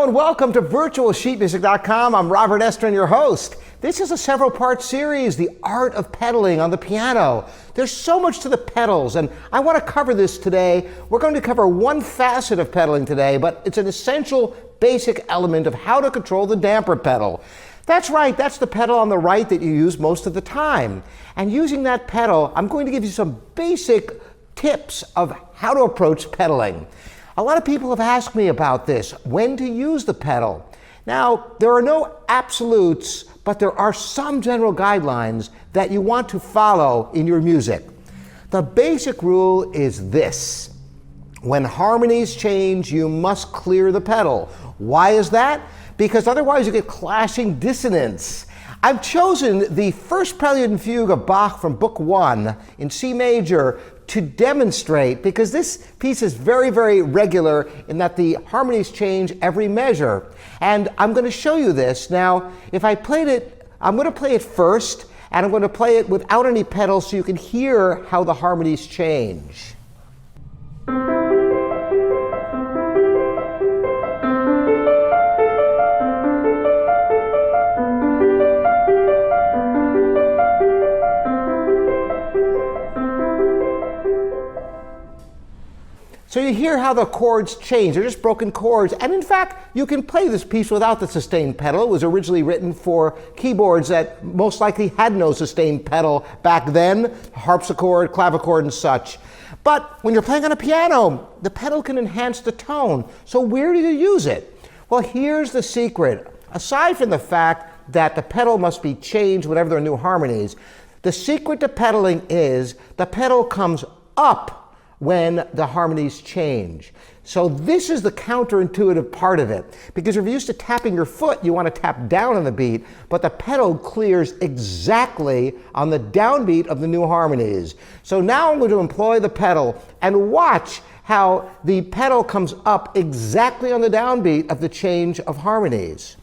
and welcome to virtualsheetmusic.com. I'm Robert Estrin, your host. This is a several-part series, The Art of Pedaling on the Piano. There's so much to the pedals, and I want to cover this today. We're going to cover one facet of pedaling today, but it's an essential, basic element of how to control the damper pedal. That's right, that's the pedal on the right that you use most of the time. And using that pedal, I'm going to give you some basic tips of how to approach pedaling. A lot of people have asked me about this, when to use the pedal. Now, there are no absolutes, but there are some general guidelines that you want to follow in your music. The basic rule is this: when harmonies change, you must clear the pedal. Why is that? Because otherwise you get clashing dissonance. I've chosen the first Prelude and Fugue of Bach from Book 1 in C major to demonstrate, because this piece is very, very regular in that the harmonies change every measure. And I'm going to show you this. Now, if I played it, I'm going to play it first, and I'm going to play it without any pedals so you can hear how the harmonies change. So you hear how the chords change. They're just broken chords. And in fact, you can play this piece without the sustain pedal. It was originally written for keyboards that most likely had no sustain pedal back then, harpsichord, clavichord, and such. But when you're playing on a piano, the pedal can enhance the tone. So where do you use it? Well, here's the secret. Aside from the fact that the pedal must be changed whenever there are new harmonies, the secret to pedaling is the pedal comes up when the harmonies change. So this is the counterintuitive part of it. Because if you're used to tapping your foot, you want to tap down on the beat, but the pedal clears exactly on the downbeat of the new harmonies. So now I'm going to employ the pedal and watch how the pedal comes up exactly on the downbeat of the change of harmonies.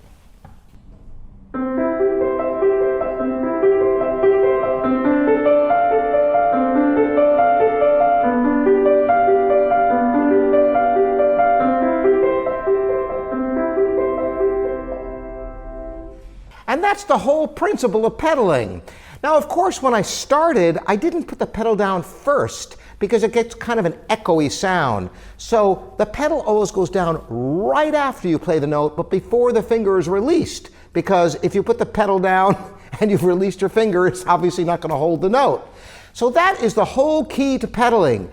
And that's the whole principle of pedaling. Now, of course, when I started, I didn't put the pedal down first because it gets kind of an echoey sound. So the pedal always goes down right after you play the note, but before the finger is released. Because if you put the pedal down and you've released your finger, it's obviously not going to hold the note. So that is the whole key to pedaling.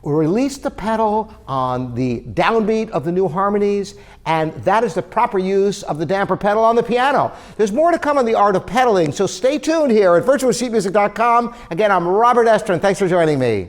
Release the pedal on the downbeat of the new harmonies, and that is the proper use of the damper pedal on the piano. There's more to come on the art of pedaling, so stay tuned here at virtualsheetmusic.com. Again, I'm Robert Estrin. Thanks for joining me.